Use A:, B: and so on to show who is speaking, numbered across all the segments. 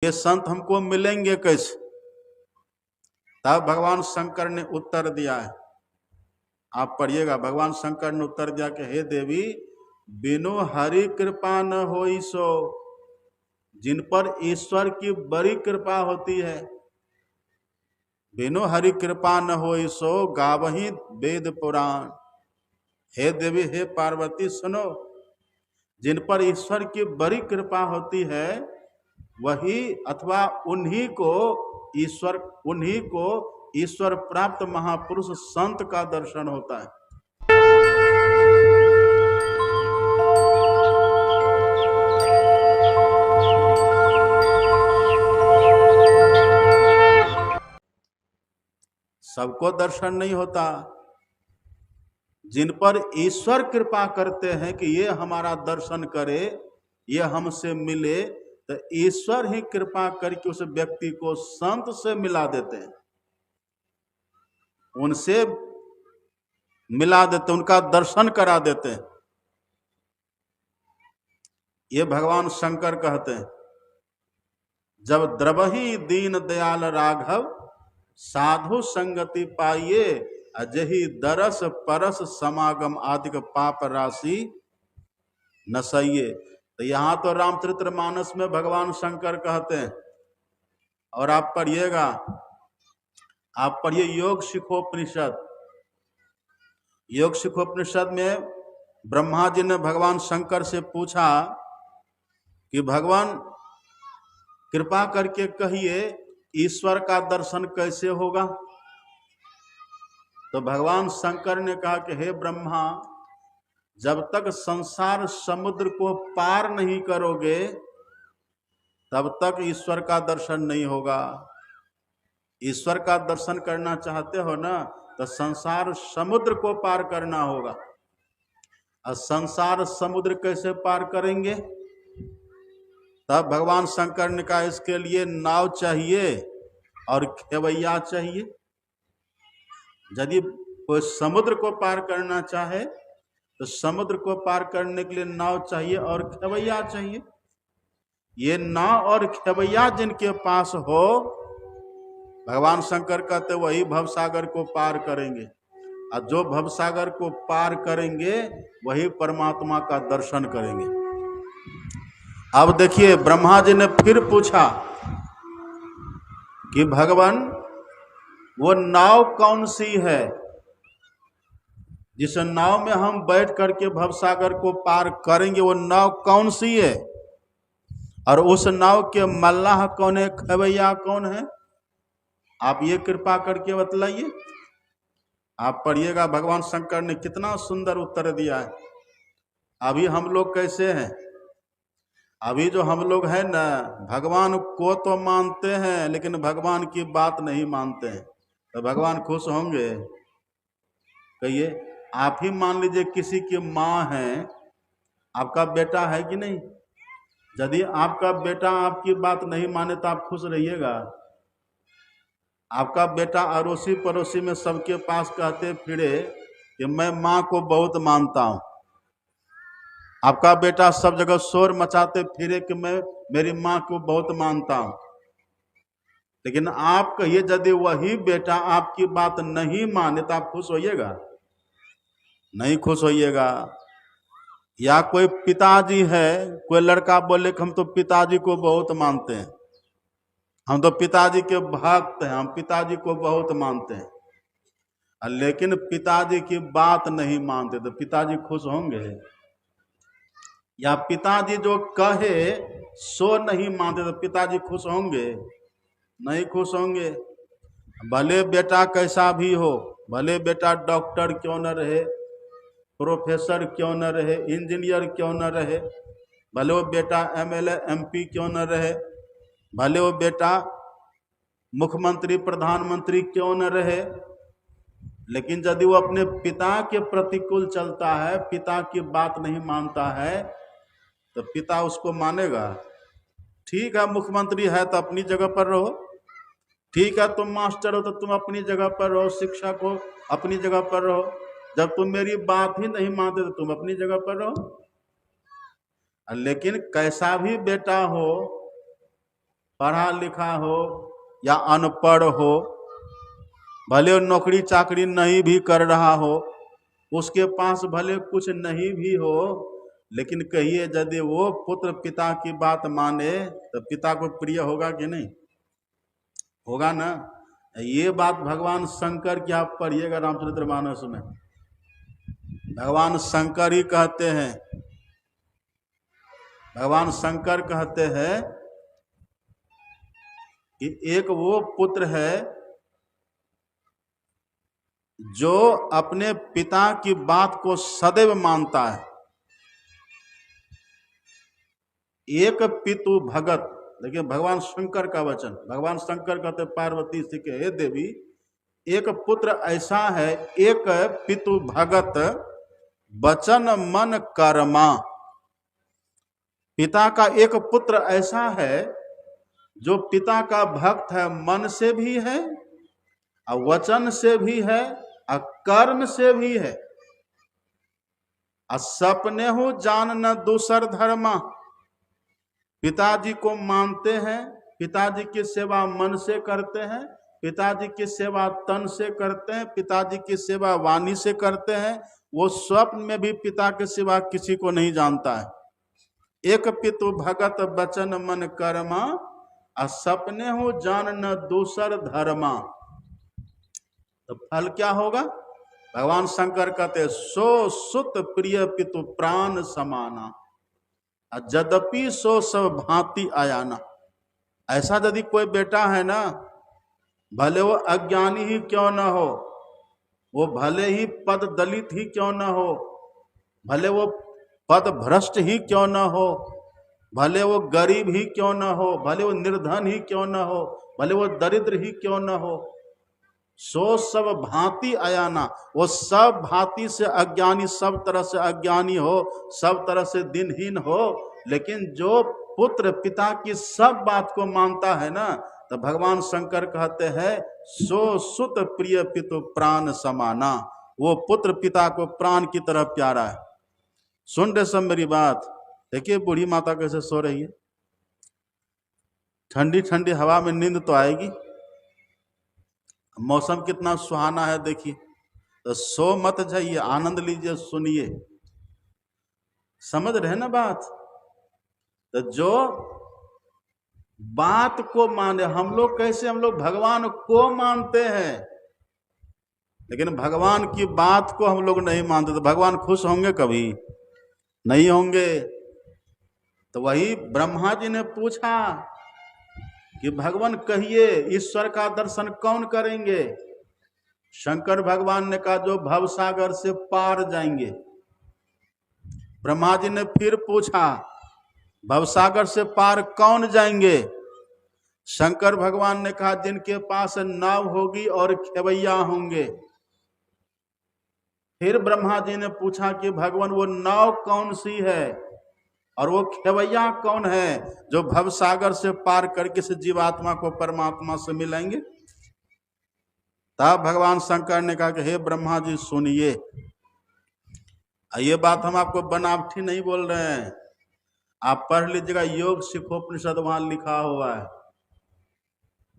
A: ये संत हमको मिलेंगे कैसे? तब भगवान शंकर ने उत्तर दिया है, आप पढ़िएगा। भगवान शंकर ने उत्तर दिया कि हे देवी, बिनु हरि कृपा न होई सो। जिन पर ईश्वर की बड़ी कृपा होती है, बिनु हरि कृपा न होई सो गावही वेद पुराण। हे देवी, हे पार्वती सुनो, जिन पर ईश्वर की बड़ी कृपा होती है वही अथवा उन्हीं को ईश्वर प्राप्त महापुरुष संत का दर्शन होता है। सबको दर्शन नहीं होता। जिन पर ईश्वर कृपा करते हैं कि ये हमारा दर्शन करे, ये हमसे मिले, तो ईश्वर ही कृपा करके उस व्यक्ति को संत से मिला देते हैं, उनसे मिला देते, उनका दर्शन करा देते हैं। ये भगवान शंकर कहते हैं, जब द्रवही दीन दयाल राघव साधु संगति पाइए, अजही दरस परस समागम आदि पाप राशि नसइये। तो यहाँ तो रामचरितमानस में भगवान शंकर कहते हैं, और आप पढ़िएगा, आप पढ़िए योग शिखोपनिषद। योग शिखोपनिषद में ब्रह्मा जी ने भगवान शंकर से पूछा कि भगवान कृपा करके कहिए ईश्वर का दर्शन कैसे होगा? तो भगवान शंकर ने कहा कि हे ब्रह्मा, जब तक संसार समुद्र को पार नहीं करोगे तब तक ईश्वर का दर्शन नहीं होगा। ईश्वर का दर्शन करना चाहते हो ना, तो संसार समुद्र को पार करना होगा। और संसार समुद्र कैसे पार करेंगे? तब भगवान शंकर ने कहा, इसके लिए नाव चाहिए और खेवैया चाहिए। यदि कोई समुद्र को पार करना चाहे तो समुद्र को पार करने के लिए नाव चाहिए और खेवैया चाहिए। ये नाव और खेवैया जिनके पास हो, भगवान शंकर कहते वही भवसागर को पार करेंगे, और जो भवसागर को पार करेंगे वही परमात्मा का दर्शन करेंगे। अब देखिए, ब्रह्मा जी ने फिर पूछा कि भगवान वो नाव कौन सी है जिस नाव में हम बैठ करके भवसागर को पार करेंगे? वो नाव कौन सी है? और उस नाव के मल्लाह कौन है, खेवैया कौन है? आप ये कृपा करके बतलाइए। आप पढ़िएगा, भगवान शंकर ने कितना सुंदर उत्तर दिया है। अभी हम लोग कैसे हैं? अभी जो हम लोग हैं ना, भगवान को तो मानते हैं लेकिन भगवान की बात नहीं मानते हैं, तो भगवान खुश होंगे? कहिए। आप ही मान लीजिए किसी की माँ है, आपका बेटा है कि नहीं? यदि आपका बेटा आपकी बात नहीं माने तो आप खुश रहिएगा? आपका बेटा अड़ोसी पड़ोसी में सबके पास कहते फिरे कि मैं माँ को बहुत मानता हूँ, आपका बेटा सब जगह शोर मचाते फिरे कि मैं मेरी माँ को बहुत मानता हूँ, लेकिन आप कहिए यदि वही बेटा आपकी बात नहीं माने तो आप खुश होइएगा? नहीं खुश होइएगा। या कोई पिताजी है, कोई लड़का बोले कि हम तो पिताजी को बहुत मानते हैं, हम तो पिताजी के भक्त हैं, हम पिताजी को बहुत मानते हैं, लेकिन पिताजी की बात नहीं मानते, तो पिताजी खुश होंगे? या पिताजी जो कहे सो नहीं मानते तो पिताजी खुश होंगे? नहीं खुश होंगे। भले बेटा कैसा भी हो, भले बेटा डॉक्टर क्यों न रहे, प्रोफेसर क्यों न रहे, इंजीनियर क्यों न रहे, भले वो बेटा एमएलए एमपी क्यों न रहे, भले वो बेटा मुख्यमंत्री प्रधानमंत्री क्यों न रहे, लेकिन यदि वो अपने पिता के प्रतिकूल चलता है, पिता की बात नहीं मानता है, तो पिता उसको मानेगा? ठीक है, मुख्यमंत्री है तो अपनी जगह पर रहो, ठीक है तुम मास्टर हो तो तुम अपनी जगह पर रहो, शिक्षक हो अपनी जगह पर रहो, जब तुम मेरी बात ही नहीं मानते तो तुम अपनी जगह पर रहो। लेकिन कैसा भी बेटा हो, पढ़ा लिखा हो या अनपढ़ हो, भले वो नौकरी चाकरी नहीं भी कर रहा हो, उसके पास भले कुछ नहीं भी हो, लेकिन कहिए यदि वो पुत्र पिता की बात माने तो पिता को प्रिय होगा कि नहीं? होगा ना। ये बात भगवान शंकर की आप पढ़िएगा रामचरितमानस में, भगवान शंकर ही कहते हैं, भगवान शंकर कहते हैं कि एक वो पुत्र है जो अपने पिता की बात को सदैव मानता है। एक पितु भगत, देखिए भगवान शंकर का वचन, भगवान शंकर कहते पार्वती जी के, हे देवी एक पुत्र ऐसा है, एक पितु भगत वचन मन कर्मा। पिता का एक पुत्र ऐसा है जो पिता का भक्त है, मन से भी है और वचन से भी है और कर्म से भी है। सपने हो जान न दूसर धर्मा, पिताजी को मानते हैं, पिताजी की सेवा मन से करते हैं, पिताजी की सेवा तन से करते हैं, पिताजी की सेवा वाणी से करते हैं। वो स्वप्न में भी पिता के सिवा किसी को नहीं जानता है। एक पितु भगत बचन मन कर्मा, सपने हो जान न दूसर धर्मा। तो फल क्या होगा? भगवान शंकर कहते सो सुत प्रिय पितु प्राण समाना, यद्यपि सो सब भांति आयाना। ऐसा यदि कोई बेटा है ना, भले वो अज्ञानी ही क्यों न हो, वो भले ही पद दलित ही क्यों न हो, भले वो पद भ्रष्ट ही क्यों न हो, भले वो गरीब ही क्यों न हो, भले वो निर्धन ही क्यों न हो, भले वो दरिद्र ही क्यों न हो, सो सब भांति आयाना, वो सब भांति से अज्ञानी, सब तरह से अज्ञानी हो, सब तरह से दिनहीन हो, लेकिन जो पुत्र पिता की सब बात को मानता है ना, तो भगवान शंकर कहते हैं सो सुत प्रिय पितु प्राण समाना। वो पुत्र पिता को प्राण की तरह प्यारा है। सुन रहे सब मेरी बात? देखिए बूढ़ी माता कैसे सो रही है, ठंडी ठंडी हवा में नींद तो आएगी, मौसम कितना सुहाना है देखिए। तो सो मत जाइए, आनंद लीजिए, सुनिए, समझ रहे ना बात? तो जो बात को माने, हम लोग कैसे, हम लोग भगवान को मानते हैं, लेकिन भगवान की बात को हम लोग नहीं मानते, तो भगवान खुश होंगे? कभी नहीं होंगे। तो वही ब्रह्मा जी ने पूछा कि भगवान कहिए ईश्वर का दर्शन कौन करेंगे? शंकर भगवान ने कहा जो भवसागर से पार जाएंगे। ब्रह्मा जी ने फिर पूछा भवसागर से पार कौन जाएंगे? शंकर भगवान ने कहा जिनके पास नाव होगी और खेवैया होंगे। फिर ब्रह्मा जी ने पूछा कि भगवान वो नाव कौन सी है और वो खेवैया कौन है जो भवसागर से पार करके से जीवात्मा को परमात्मा से मिलाएंगे? तब भगवान शंकर ने कहा कि हे ब्रह्मा जी सुनिए, ये बात हम आपको बनावटी नहीं बोल रहे हैं, आप पढ़ लीजिएगा, योग सिखोपनिषद वहां लिखा हुआ है।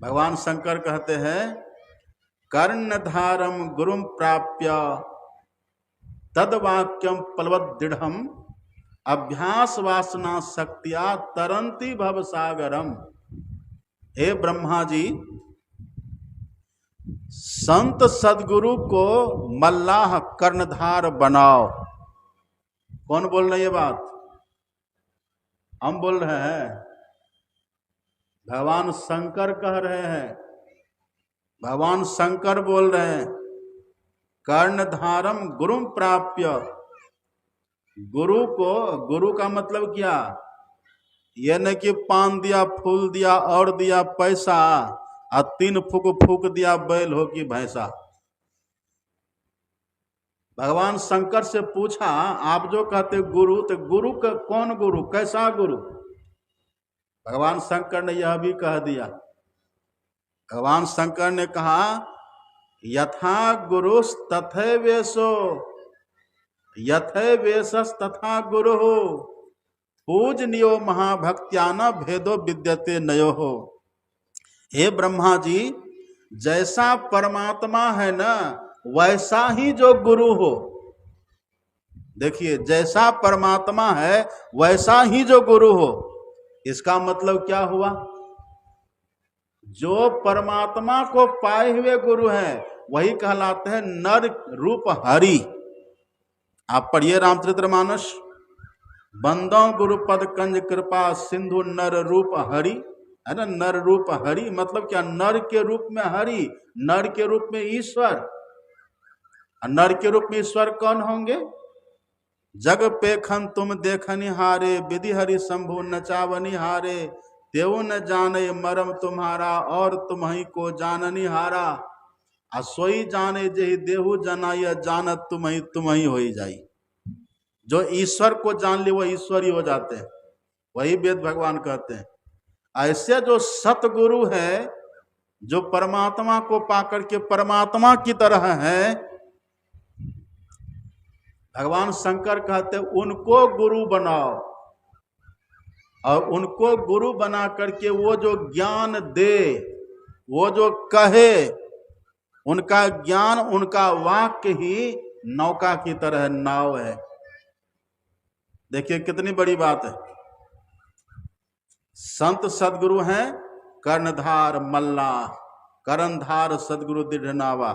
A: भगवान शंकर कहते हैं कर्णधारम गुरुम प्राप्य तद्वाक्यम पलवद दृढ़म अभ्यास वासना शक्तिया तरंती भवसागरम। हे ब्रह्मा जी, संत सदगुरु को मल्लाह कर्णधार बनाओ। कौन बोल रहे हैं ये बात? हम बोल रहे हैं, भगवान शंकर कह रहे हैं, भगवान शंकर बोल रहे हैं कर्णधारम गुरुम प्राप्य। गुरु को, गुरु का मतलब क्या? यह नहीं कि पान दिया, फूल दिया और दिया पैसा और 3 फूक फूक दिया बैल हो कि भैंसा। भगवान शंकर से पूछा आप जो कहते गुरु, तो गुरु का कौन गुरु, कैसा गुरु? भगवान शंकर ने यह भी कह दिया, भगवान शंकर ने कहा यथा गुरुस तथे वेशो, यथे वेशस तथा गुरु, पूजनीयो महाभक्त्याना भेदो विद्यते नयो हो। हे ब्रह्मा जी, जैसा परमात्मा है ना वैसा ही जो गुरु हो। देखिए, जैसा परमात्मा है वैसा ही जो गुरु हो, इसका मतलब क्या हुआ? जो परमात्मा को पाए हुए गुरु हैं वही कहलाते हैं नर रूप हरि। आप पढ़िए रामचरितमानस, बंदों गुरुपद कंज कृपा सिंधु नर रूप हरि, है ना। नर रूप हरि मतलब क्या? नर के रूप में हरि, नर के रूप में ईश्वर। नर के रूप में ईश्वर कौन होंगे? जग पेखन तुम देखनि हारे, विधि हरि शंभु नचावनि हारे, देव न जाने मरम तुम्हारा, और तुम्ही को जाननि हारा। आ सोई जाने जेहि देहु जनाय, जानत तुम्ही हो जाई। जो ईश्वर को जान ली वो ईश्वर ही हो जाते हैं, वही वेद भगवान कहते हैं। ऐसे जो सतगुरु है, जो परमात्मा को पाकर के परमात्मा की तरह है, भगवान शंकर कहते हैं उनको गुरु बनाओ, और उनको गुरु बना करके वो जो ज्ञान दे, वो जो कहे, उनका ज्ञान, उनका वाक्य ही नौका की तरह नाव है। देखिए कितनी बड़ी बात है। संत सदगुरु हैं कर्णधार मल्लाह, कर्णधार सदगुरु दृढ़ नावा।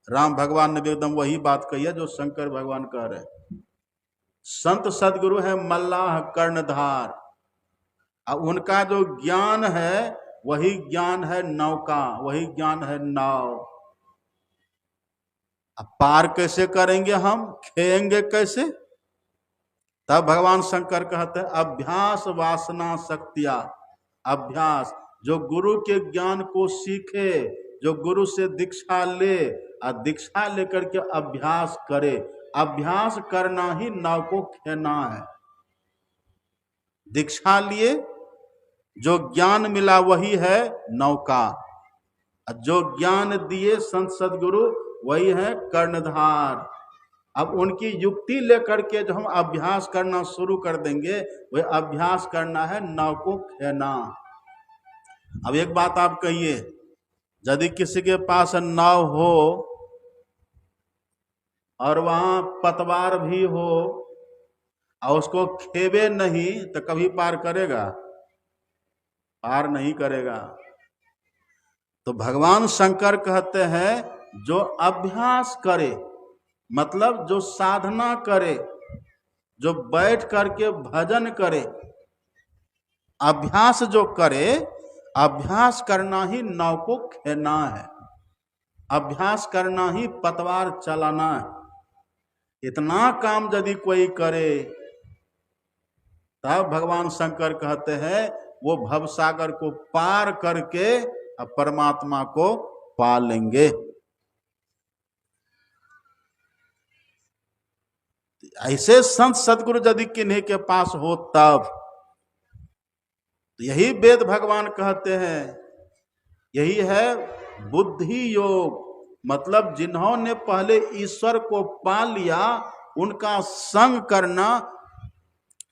A: राम भगवान ने एकदम वही बात कही है जो शंकर भगवान कह रहे हैं। संत सदगुरु है मल्लाह कर्णधार, और उनका जो ज्ञान है वही ज्ञान है नौका, वही ज्ञान है नाव। अब पार कैसे करेंगे हम, खेएंगे कैसे? तब भगवान शंकर कहते हैं अभ्यास वासना शक्तिया। अभ्यास, जो गुरु के ज्ञान को सीखे, जो गुरु से दीक्षा ले, और दीक्षा लेकर के अभ्यास करे। अभ्यास करना ही नाव को खेना है। दीक्षा लिए जो ज्ञान मिला वही है नौका, जो ज्ञान दिए संत सदगुरु वही है कर्णधार। अब उनकी युक्ति लेकर के जो हम अभ्यास करना शुरू कर देंगे, वह अभ्यास करना है नाव को खेना। अब एक बात आप कहिए, यदि किसी के पास नाव हो और वहां पतवार भी हो और उसको खेवे नहीं, तो कभी पार करेगा? पार नहीं करेगा। तो भगवान शंकर कहते हैं जो अभ्यास करे, मतलब जो साधना करे, जो बैठ करके भजन करे, अभ्यास जो करे, अभ्यास करना ही नाव को खेना है, अभ्यास करना ही पतवार चलाना है। इतना काम यदि कोई करे, तब भगवान शंकर कहते हैं वो भवसागर को पार करके अब परमात्मा को पा लेंगे। ऐसे संत सदगुरु यदि किन्हीं के पास हो तब, तो यही वेद भगवान कहते हैं, यही है बुद्धि योग। मतलब जिन्होंने पहले ईश्वर को पा लिया, उनका संग करना,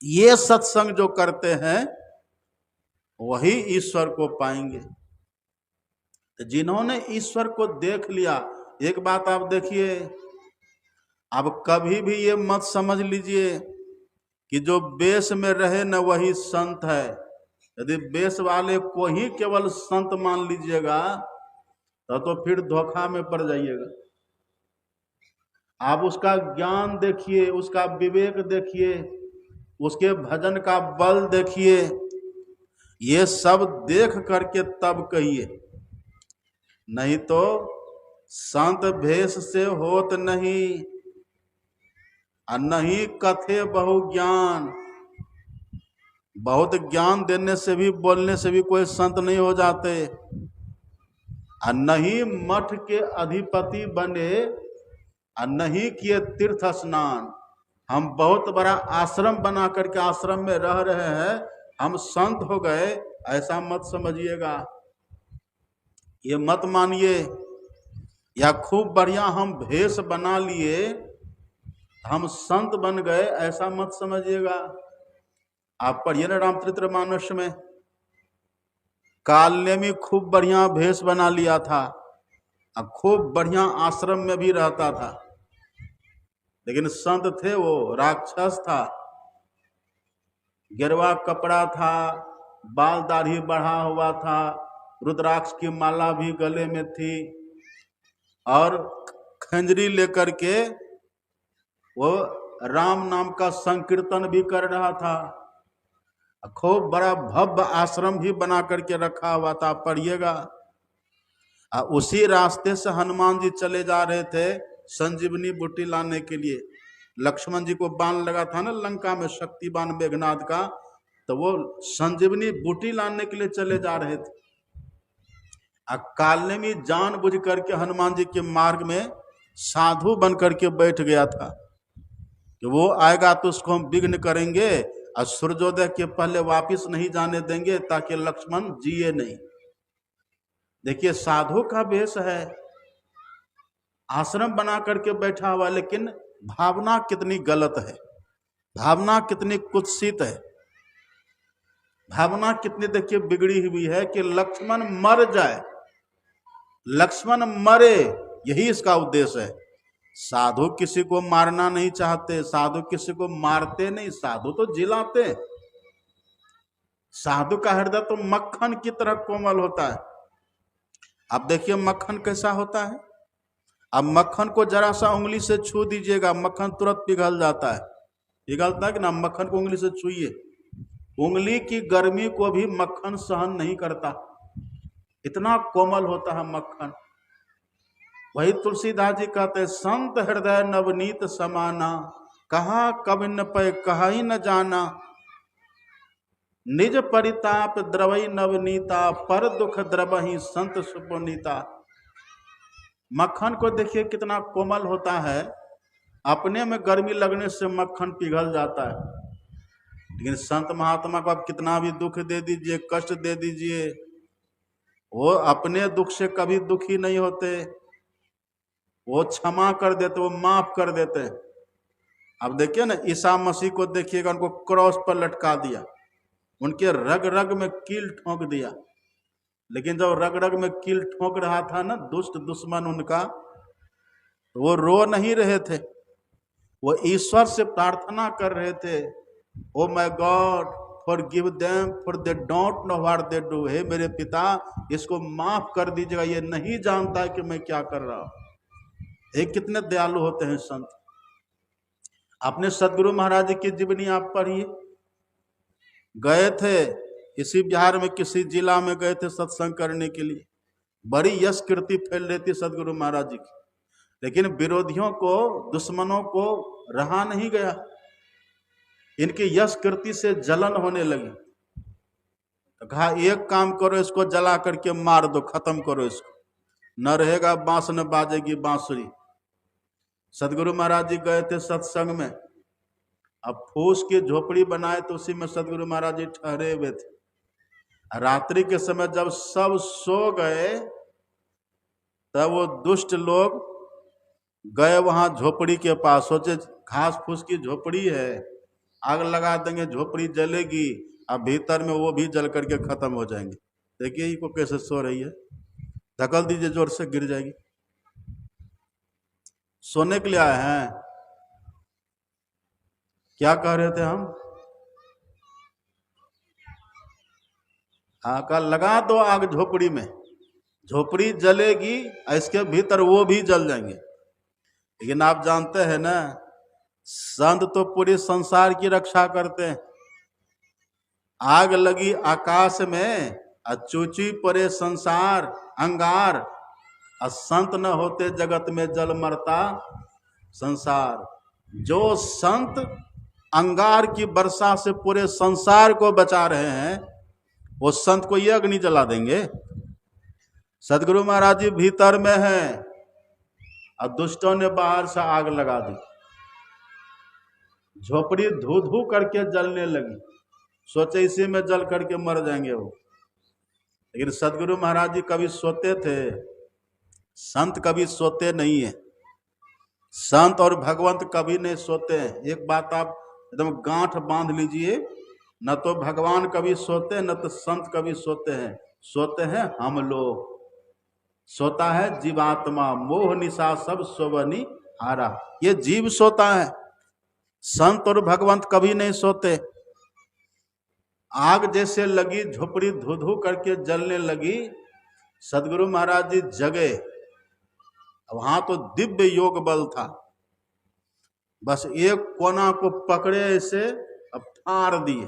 A: ये सत्संग जो करते हैं वही ईश्वर को पाएंगे। तो जिन्होंने ईश्वर को देख लिया, एक बात आप देखिए, अब कभी भी ये मत समझ लीजिए कि जो बेस में रहे न वही संत है। यदि बेस वाले को ही केवल संत मान लीजिएगा तो फिर धोखा में पड़ जाइएगा। आप उसका ज्ञान देखिए, उसका विवेक देखिए, उसके भजन का बल देखिए, ये सब देख करके तब कहिए, नहीं तो संत भेष से होत नहीं, और नहीं कथे बहु ज्ञान। बहुत ज्ञान देने से भी, बोलने से भी कोई संत नहीं हो जाते। और नहीं मठ के अधिपति बने, और नहीं किए तीर्थ स्नान। हम बहुत बड़ा आश्रम बना करके आश्रम में रह रहे हैं, हम संत हो गए, ऐसा मत समझिएगा, ये मत मानिए। या खूब बढ़िया हम भेष बना लिए, हम संत बन गए, ऐसा मत समझिएगा। आप पढ़िए ना रामचरितमानस में, काल ने भी खूब बढ़िया भेष बना लिया था, अब खूब बढ़िया आश्रम में भी रहता था, लेकिन संत थे वो राक्षस था। गिरवा कपड़ा था, बाल दाढ़ी बढ़ा हुआ था, रुद्राक्ष की माला भी गले में थी और खंजरी लेकर के वो राम नाम का संकीर्तन भी कर रहा था। खूब बड़ा भव्य आश्रम भी बना करके रखा हुआ था। पढ़िएगा, उसी रास्ते से हनुमान जी चले जा रहे थे संजीवनी बूटी लाने के लिए। लक्ष्मण जी को बाण लगा था ना लंका में शक्तिबान मेघनाद का, तो वो संजीवनी बूटी लाने के लिए चले जा रहे थे। काल ने भी जान बुझ करके हनुमान जी के मार्ग में साधु बन करके बैठ गया था कि वो आएगा तो उसको हम विघ्न करेंगे और सूर्योदय के पहले वापिस नहीं जाने देंगे ताकि लक्ष्मण जिए नहीं। देखिए साधु का वेश है, आश्रम बना करके बैठा हुआ, लेकिन भावना कितनी गलत है, भावना कितनी कुत्सित है, भावना कितनी देखिए बिगड़ी हुई है कि लक्ष्मण मर जाए, लक्ष्मण मरे, यही इसका उद्देश्य है। साधु किसी को मारना नहीं चाहते, साधु किसी को मारते नहीं, साधु तो जिलाते। साधु का हृदय तो मक्खन की तरह कोमल होता है। अब देखिए मक्खन कैसा होता है, अब मक्खन को जरा सा उंगली से छू दीजिएगा, मक्खन तुरंत पिघल जाता है। पिघलता है कि ना, मक्खन को उंगली से छूइए, उंगली की गर्मी को भी मक्खन सहन नहीं करता, इतना कोमल होता है मक्खन। वही तुलसीदास जी कहते हैं, संत हृदय नवनीत समाना, कहा कभी न पे कहा ही न जाना, निज परिताप द्रवई नवनीता, पर दुख द्रवही संत सुपुनीता। मक्खन को देखिए कितना कोमल होता है, अपने में गर्मी लगने से मक्खन पिघल जाता है। लेकिन संत महात्मा को आप कितना भी दुख दे दीजिए, कष्ट दे दीजिए, वो अपने दुख से कभी दुखी नहीं होते, वो क्षमा कर देते, वो माफ कर देते। अब देखिए ना, ईसा मसीह को देखिएगा, उनको क्रॉस पर लटका दिया, उनके रग रग में कील ठोक दिया, लेकिन जब रग रग में कील ठोक रहा था ना दुष्ट दुश्मन उनका, तो वो रो नहीं रहे थे, वो ईश्वर से प्रार्थना कर रहे थे, oh my God forgive them for they don't know what they do. हे मेरे पिता, इसको माफ कर दीजिएगा, ये नहीं जानता है कि मैं क्या कर रहा हूं। ये कितने दयालु होते हैं संत। अपने सदगुरु महाराज जी की जीवनी आप पढ़िए। गए थे इसी बिहार में किसी जिला में गए थे सत्संग करने के लिए, बड़ी यश कीर्ति फैल रही थी सदगुरु महाराज जी की, लेकिन विरोधियों को, दुश्मनों को रहा नहीं गया, इनकी यश कीर्ति से जलन होने लगी। तो कहा एक काम करो, इसको जला करके मार दो, खत्म करो इसको, न रहेगा बांस न बाजेगी बांसुरी। सदगुरु महाराज जी गए थे सत्संग में, अब फूस की झोपड़ी बनाए तो उसी में सदगुरु महाराज जी ठहरे हुए थे। रात्रि के समय जब सब सो गए तब वो दुष्ट लोग गए वहां झोपड़ी के पास, सोचे घास फूस की झोपड़ी है, आग लगा देंगे, झोपड़ी जलेगी, अब भीतर में वो भी जल करके खत्म हो जाएंगे। देखिए ये को कैसे सो रही है, धकल दीजिए जोर से, गिर जाएगी। सोने के लिए आए हैं, क्या कह रहे थे हम? कल लगा दो आग झोपड़ी में, झोपड़ी जलेगी, इसके भीतर वो भी जल जाएंगे। लेकिन आप जानते हैं ना, संत तो पूरे संसार की रक्षा करते हैं। आग लगी आकाश में, चूची परे संसार अंगार, संत न होते जगत में जल मरता संसार। जो संत अंगार की वर्षा से पूरे संसार को बचा रहे हैं, वो संत को ये अग्नि जला देंगे? सदगुरु महाराज जी भीतर में हैं और दुष्टों ने बाहर से आग लगा दी, झोपड़ी धू धू करके जलने लगी, सोचे इसी में जल करके मर जाएंगे वो। लेकिन सदगुरु महाराज जी कभी सोते थे? संत कभी सोते नहीं है, संत और भगवंत कभी नहीं सोते हैं। एक बात आप एकदम गांठ बांध लीजिए, न तो भगवान कभी सोते हैं, न तो संत कभी सोते हैं। सोते हैं हम लोग, सोता है जीवात्मा, मोह निशा सब सोवनी हारा। ये जीव सोता है, संत और भगवंत कभी नहीं सोते। आग जैसे लगी झोपड़ी धू धू करके जलने लगी, सदगुरु महाराज जी जगे। वहां तो दिव्य योग बल था, बस एक कोना को पकड़े ऐसे, अब फाड़ दिए,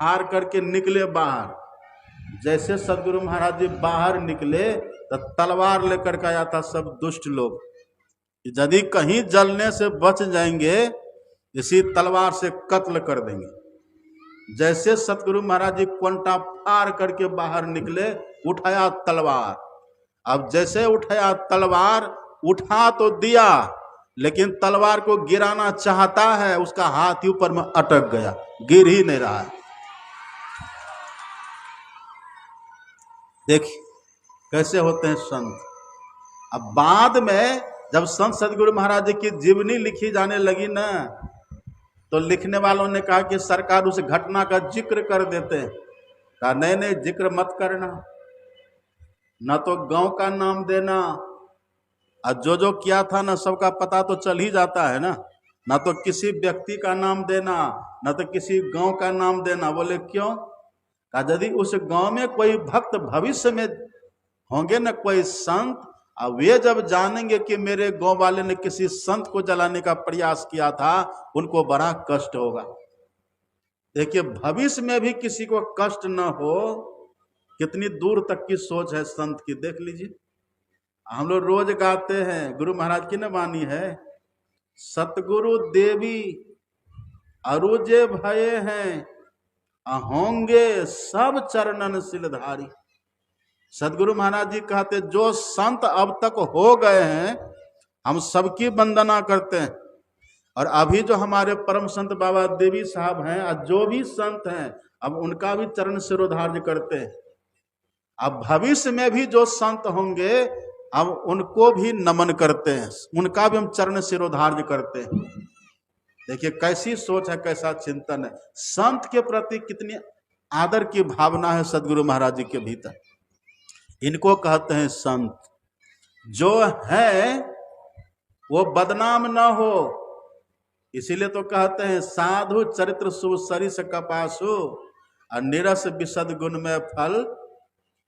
A: फाड़ करके निकले बाहर। जैसे सदगुरु महाराज जी बाहर निकले तो तलवार लेकर के आया था सब दुष्ट लोग, यदि कहीं जलने से बच जाएंगे इसी तलवार से कत्ल कर देंगे। जैसे सतगुरु महाराज जी कोंटा फाड़ करके बाहर निकले, उठाया तलवार। अब जैसे उठाया तलवार, उठा तो दिया लेकिन तलवार को गिराना चाहता है, उसका हाथ ऊपर में अटक गया, गिर ही नहीं रहा है। देखिए कैसे होते हैं संत। अब बाद में जब संत सदगुरु महाराज जी की जीवनी लिखी जाने लगी ना, तो लिखने वालों ने कहा कि सरकार उस घटना का जिक्र कर देते हैं। कहा नहीं नहीं, जिक्र मत करना, न तो गांव का नाम देना, और जो किया था ना सबका पता तो चल ही जाता है ना, न तो किसी व्यक्ति का नाम देना, न तो किसी गांव का नाम देना। बोले क्यों? कहा यदि उस गांव में कोई भक्त भविष्य में होंगे ना, कोई संत, अब वे जब जानेंगे कि मेरे गांव वाले ने किसी संत को जलाने का प्रयास किया था, उनको बड़ा कष्ट होगा। देखिए भविष्य में भी किसी को कष्ट न हो, कितनी दूर तक की सोच है संत की, देख लीजिए। हम लोग रोज गाते हैं, गुरु महाराज की न वाणी है, सतगुरु देवी अरुजे भये हैं, होंगे सब चरणन सिलधारी। सदगुरु महाराज जी कहते जो संत अब तक हो गए हैं हम सबकी वंदना करते हैं, और अभी जो हमारे परम संत बाबा देवी साहब हैं और जो भी संत हैं अब उनका भी चरण सिरोधार्य करते हैं। अब भविष्य में भी जो संत होंगे अब उनको भी नमन करते हैं, उनका भी हम चरण सिरोधार्य करते हैं। देखिए कैसी सोच है, कैसा चिंतन है, संत के प्रति कितनी आदर की भावना है सदगुरु महाराज जी के भीतर। इनको कहते हैं संत। जो है वो बदनाम न हो, इसीलिए तो कहते हैं साधु चरित्र सुसरिस कपासु, और निरस विशद गुण में फल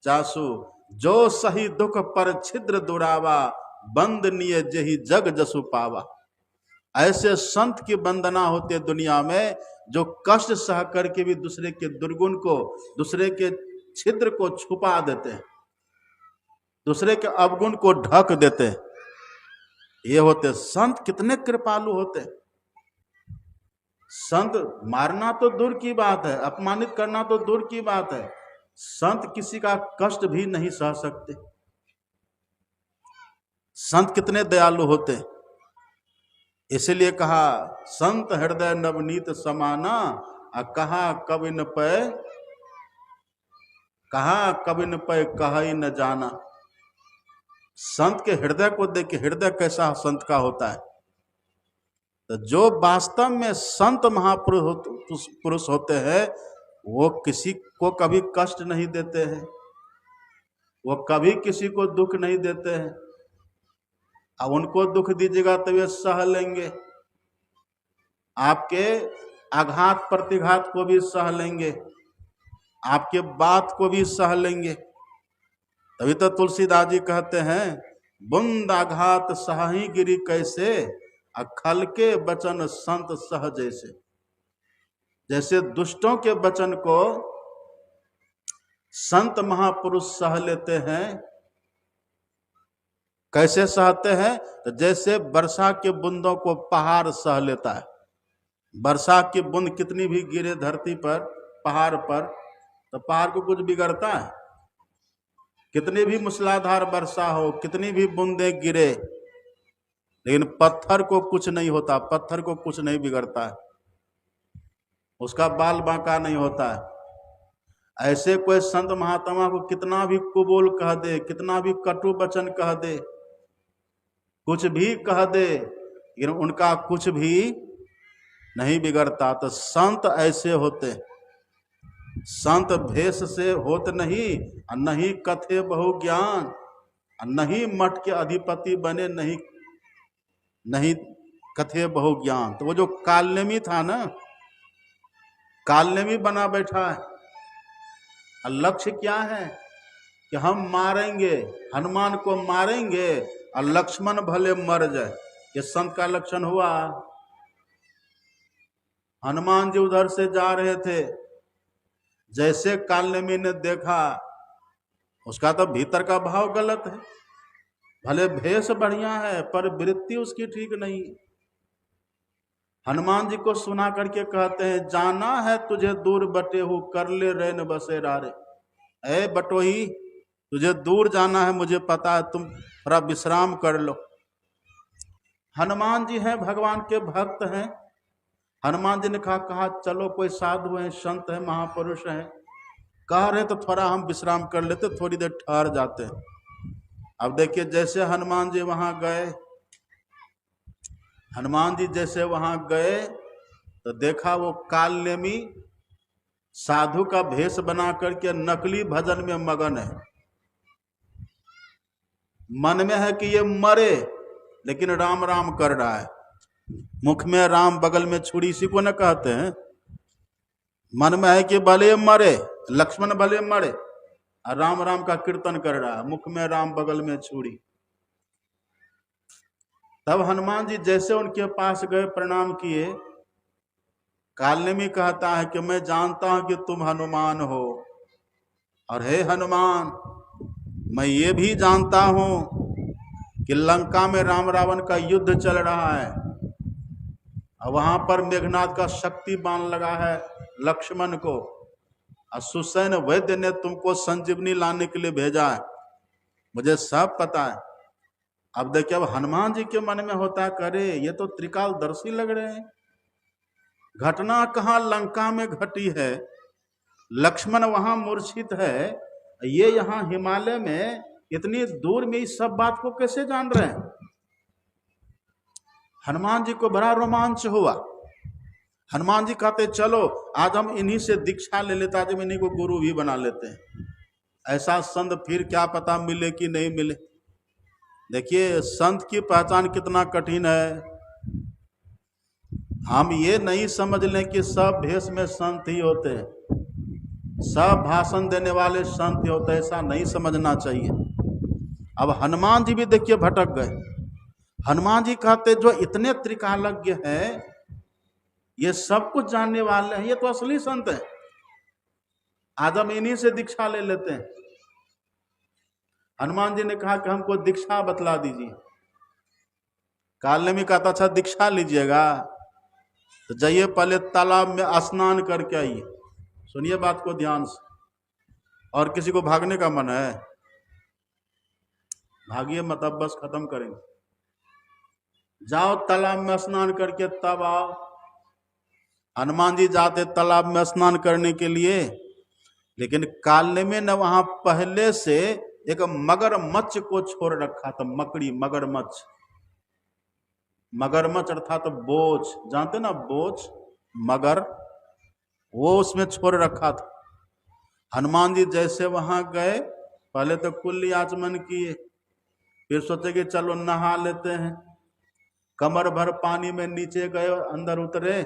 A: चासु। जो सही दुख पर छिद्र दुरावा, बंदनीय जही जग जसु पावा। ऐसे संत की वंदना होती है दुनिया में, जो कष्ट सह करके भी दूसरे के दुर्गुण को, दूसरे के छिद्र को छुपा देते हैं, दूसरे के अवगुण को ढक देते हैं। ये होते संत, कितने कृपालु होते हैं संत। मारना तो दूर की बात है, अपमानित करना तो दूर की बात है, संत किसी का कष्ट भी नहीं सह सकते। संत कितने दयालु होते हैं। इसलिए कहा संत हृदय नवनीत समाना, कहा कबिन पे कहा ही न जाना। संत के हृदय को देखिए, हृदय कैसा संत का होता है। तो जो वास्तव में संत महापुरुष होते हैं वो किसी को कभी कष्ट नहीं देते हैं, वो कभी किसी को दुख नहीं देते हैं। अब उनको दुख दीजिएगा तो वे सह लेंगे, आपके आघात प्रतिघात को भी सह लेंगे, आपके बात को भी सह लेंगे। तभी तो तुलसीदास जी कहते हैं बुंद आघात सही गिरी कैसे, खल के बचन संत सह जैसे। जैसे दुष्टों के वचन को संत महापुरुष सह लेते हैं, कैसे सहते हैं? तो जैसे वर्षा के बूंदों को पहाड़ सह लेता है। वर्षा की बूंद कितनी भी गिरे धरती पर, पहाड़ पर, तो पहाड़ को कुछ बिगड़ता है? कितनी भी मूसलाधार वर्षा हो, कितनी भी बूंदें गिरे, लेकिन पत्थर को कुछ नहीं होता, पत्थर को कुछ नहीं बिगड़ता है, उसका बाल बांका नहीं होता है। ऐसे कोई संत महात्मा को कितना भी कुबोल कह दे, कितना भी कटु वचन कह दे, कुछ भी कह दे, लेकिन उनका कुछ भी नहीं बिगड़ता। तो संत ऐसे होते। संत भेष से होत नहीं, और नहीं कथे बहु ज्ञान, और नहीं मठ के अधिपति बने, नहीं नहीं कथे बहु ज्ञान। तो वो जो कालनेमी था ना, कालनेमी बना बैठा है, और लक्ष्य क्या है कि हम मारेंगे, हनुमान को मारेंगे और लक्ष्मण भले मर जाए। ये संत का लक्षण हुआ। हनुमान जी उधर से जा रहे थे, जैसे कालनेमी ने देखा, उसका तो भीतर का भाव गलत है, भले भेष बढ़िया है पर वृत्ति उसकी ठीक नहीं। हनुमान जी को सुना करके कहते हैं, जाना है तुझे दूर बटे हो, कर ले रैन बसेरा रे। ए बटोही, तुझे दूर जाना है, मुझे पता है, तुम थोड़ा विश्राम कर लो। हनुमान जी हैं, भगवान के भक्त हैं। हनुमान जी ने कहा चलो, कोई साधु हैं, संत हैं, महापुरुष हैं, कह रहे तो थोड़ा हम विश्राम कर लेते, थोड़ी देर ठहर जाते हैं। अब देखिए, जैसे हनुमान जी वहां गए, हनुमान जी जैसे वहां गए तो देखा वो कालनेमी साधु का भेष बना करके नकली भजन में मगन है। मन में है कि ये मरे, लेकिन राम राम कर रहा है, मुख में राम, बगल में छुरी, इसी को न कहते हैं। मन में है कि भले मरे, लक्ष्मण भले मरे, और राम राम का कीर्तन कर रहा है, मुख में राम, बगल में छुरी। तब हनुमान जी जैसे उनके पास गए, प्रणाम किए। कालनेमी कहता है कि मैं जानता हूं कि तुम हनुमान हो, और हे हनुमान, मैं ये भी जानता हूं कि लंका में राम रावण का युद्ध चल रहा है, और वहां पर मेघनाथ का शक्ति बाण लगा है लक्ष्मण को, और सुसैन वैद्य ने तुमको संजीवनी लाने के लिए भेजा है, मुझे सब पता है। अब देखिए, अब हनुमान जी के मन में होता है, करे ये तो त्रिकालदर्शी लग रहे हैं, घटना कहाँ लंका में घटी है, लक्ष्मण वहां मूर्छित है, ये यहाँ हिमालय में इतनी दूर में इस सब बात को कैसे जान रहे हैं। हनुमान जी को बड़ा रोमांच हुआ। हनुमान जी कहते, चलो आज हम इन्हीं से दीक्षा ले लेते, आज हम इन्हीं को गुरु भी बना लेते हैं। ऐसा संत फिर क्या पता मिले कि नहीं मिले। देखिए, संत की पहचान कितना कठिन है। हम ये नहीं समझ लें कि सब भेष में संत ही होते हैं, सब भाषण देने वाले संत ही होते हैं, ऐसा नहीं समझना चाहिए। अब हनुमान जी भी देखिए भटक गए। हनुमान जी कहते, जो इतने त्रिकालज्ञ हैं, ये सब कुछ जानने वाले हैं, ये तो असली संत हैं, आज हम इन्हीं से दीक्षा ले लेते हैं। हनुमान जी ने कहा कि हमको दीक्षा बतला दीजिए। कालनेमी कहता, अच्छा दीक्षा लीजिएगा तो जाइए पहले तालाब में स्नान करके आइए। सुनिए बात को ध्यान से। और किसी को भागने का मन है, भागिए मत, अब बस खत्म करेंगे। जाओ तालाब में स्नान करके तब आओ। हनुमान जी जाते तालाब में स्नान करने के लिए, लेकिन कालनेमी ने वहां पहले से एक मगरमच्छ को छोड़ रखा था। मकड़ी, मगरमच्छ, मगरमच्छ अर्थात बोझ, जानते ना बोझ, मगर, वो उसमें छोड़ रखा था। हनुमान जी जैसे वहां गए, पहले तो कुल्ली आचमन किए, फिर सोचे कि चलो नहा लेते हैं। कमर भर पानी में नीचे गए, अंदर उतरे।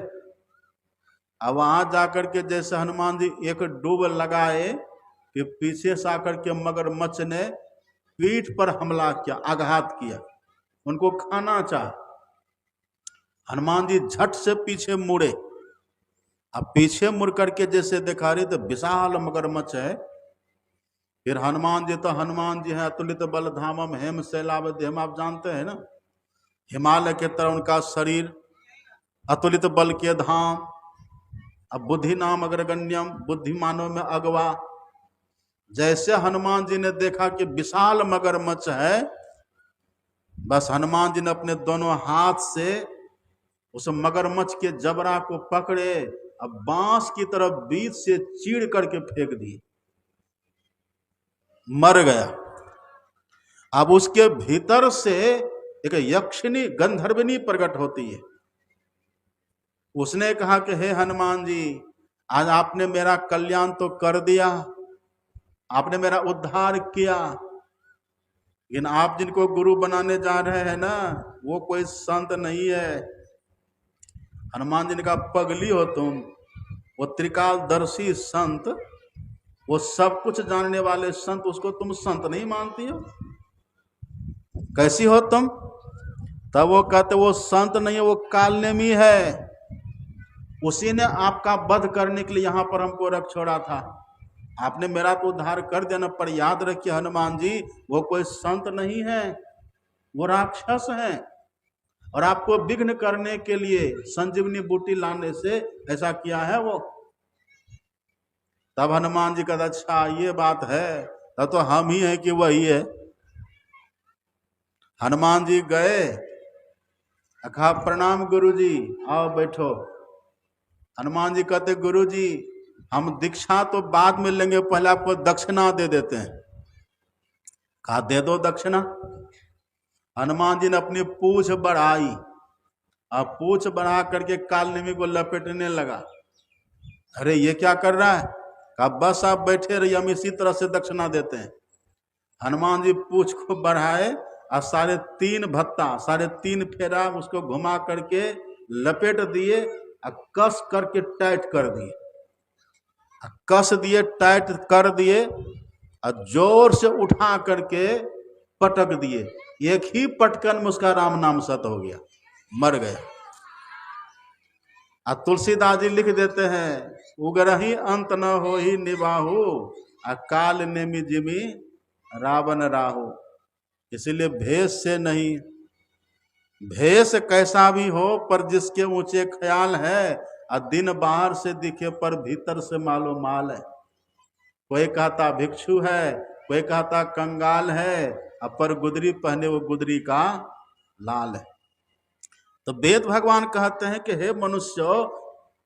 A: अब वहां जाकर के जैसे हनुमान जी एक डूब लगाए कि पीछे से आकर के मगरमच्छ ने पीठ पर हमला किया, आघात किया, उनको खाना चाहा। हनुमान जी झट से पीछे मुड़े। अब पीछे मुड़ करके जैसे देखा रही तो विशाल मगरमच्छ है। फिर हनुमान जी तो हनुमान जी हैं, अतुलित बल धामम हेम शैलावध्यम, आप जानते हैं ना, हिमालय के तरह उनका शरीर, अतुलित बल के धाम। अब बुद्धि नाम अग्रगण्यम, बुद्धिमानों में अगवा। जैसे हनुमान जी ने देखा कि विशाल मगरमच्छ है, बस हनुमान जी ने अपने दोनों हाथ से उस मगरमच्छ के जबड़ा को पकड़े, अब बांस की तरफ बीच से चीड़ करके फेंक दिए, मर गया। अब उसके भीतर से एक यक्षिणी, गंधर्विनी प्रकट होती है। उसने कहा कि हे हनुमान जी, आज आपने मेरा कल्याण तो कर दिया, आपने मेरा उद्धार किया, लेकिन आप जिनको गुरु बनाने जा रहे हैं ना, वो कोई संत नहीं है। हनुमान जी ने कहा पगली हो तुम, वो त्रिकालदर्शी संत, वो सब कुछ जानने वाले संत, उसको तुम संत नहीं मानती हो? कैसी हो तुम? तब वो कहते वो संत नहीं है, वो कालनेमी है। उसी ने आपका वध करने के लिए यहां पर हमको रख छोड़ा था। आपने मेरा तो उद्धार कर देना, पर याद रखिए हनुमान जी, वो कोई संत नहीं है, वो राक्षस है। और आपको विघ्न करने के लिए संजीवनी बूटी लाने से ऐसा किया है वो। तब हनुमान जी कहते अच्छा ये बात है, तब तो हम ही हैं कि वही है। हनुमान जी गए, कहा प्रणाम गुरुजी, आओ बैठो। हनुमान जी कहते गुरुजी हम दीक्षा तो बाद में लेंगे, पहले आपको दक्षिणा दे देते हैं। कहा दे दो दक्षिणा। हनुमान जी ने अपनी पूंछ बढ़ाई, अब पूंछ बढ़ा करके कालनेमी को लपेटने लगा। अरे ये क्या कर रहा है? कहा बस आप बैठे रहिए, हम इसी तरह से दक्षिणा देते हैं। हनुमान जी पूंछ को बढ़ाए और 3.5 भत्ता, 3.5 फेरा उसको घुमा करके लपेट दिए और कस करके टाइट कर दिए, कस दिए, टाइट कर दिए और जोर से उठा करके पटक दिए। एक ही पटकन में उसका राम नाम सत हो गया, मर गया। और तुलसीदास जी लिख देते हैं उगरही अंत न हो ही निबाहु, काल नेमि जिमि रावण राहु। इसीलिए भेष से नहीं, भेष कैसा भी हो पर जिसके ऊंचे ख्याल है, और दिन बाहर से दिखे पर भीतर से मालो माल है। कोई कहता भिक्षु है, कोई कहता कंगाल है, पर गुदरी पहने वो गुदरी का लाल है। तो वेद भगवान कहते हैं कि हे मनुष्य,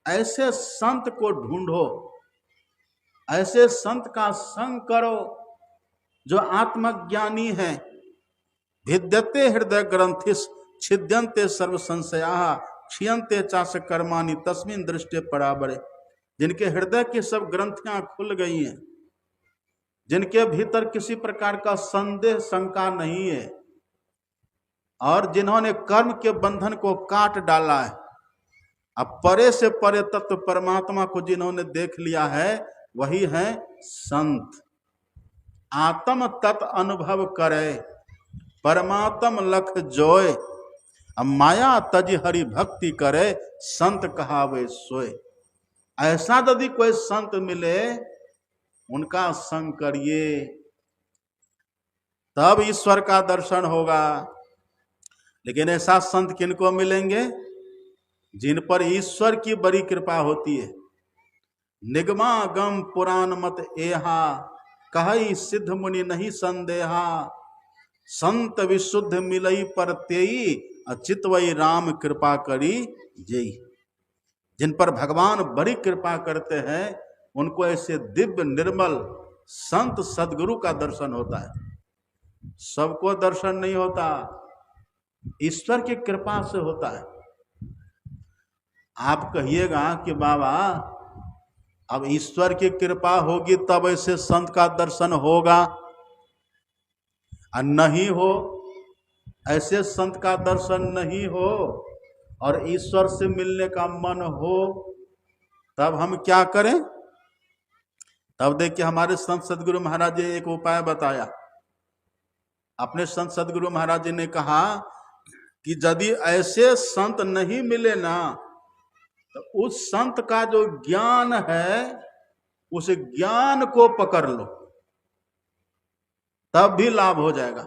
A: ऐसे संत को ढूंढो, ऐसे संत का संग करो जो आत्मज्ञानी है। भिद्यते हृदय ग्रंथिस छिद्यंते सर्व संशया क्षीयंते चाश कर्माणि तस्मिन दृष्टि पराबरे। जिनके हृदय की सब ग्रंथियां खुल गई हैं, जिनके भीतर किसी प्रकार का संदेह शंका नहीं है, और जिन्होंने कर्म के बंधन को काट डाला है, अब परे से परे तत्व परमात्मा को जिन्होंने देख लिया है, वही है संत। आत्म तत् अनुभव करे, परमात्म लख जोय, अब माया तज हरि भक्ति करे, संत कहावे सोए। ऐसा यदि कोई संत मिले, उनका संग करिए, तब ईश्वर का दर्शन होगा। लेकिन ऐसा संत किनको मिलेंगे? जिन पर ईश्वर की बड़ी कृपा होती है। निगमागम पुराण मत एहा, कहई सिद्ध मुनि नहीं संदेहा, संत विशुद्ध मिलई पर तेई, चितवई राम कृपा करी जेई। जिन पर भगवान बड़ी कृपा करते हैं, उनको ऐसे दिव्य निर्मल संत सदगुरु का दर्शन होता है। सबको दर्शन नहीं होता, ईश्वर की कृपा से होता है। आप कहिएगा कि बाबा अब ईश्वर की कृपा होगी तब ऐसे संत का दर्शन होगा, और नहीं हो, ऐसे संत का दर्शन नहीं हो और ईश्वर से मिलने का मन हो, तब हम क्या करें? तब देखिए हमारे संत सदगुरु महाराज जी एक उपाय बताया। अपने संत सदगुरु महाराज जी ने कहा कि यदि ऐसे संत नहीं मिले ना, तो उस संत का जो ज्ञान है, उस ज्ञान को पकड़ लो, तब भी लाभ हो जाएगा।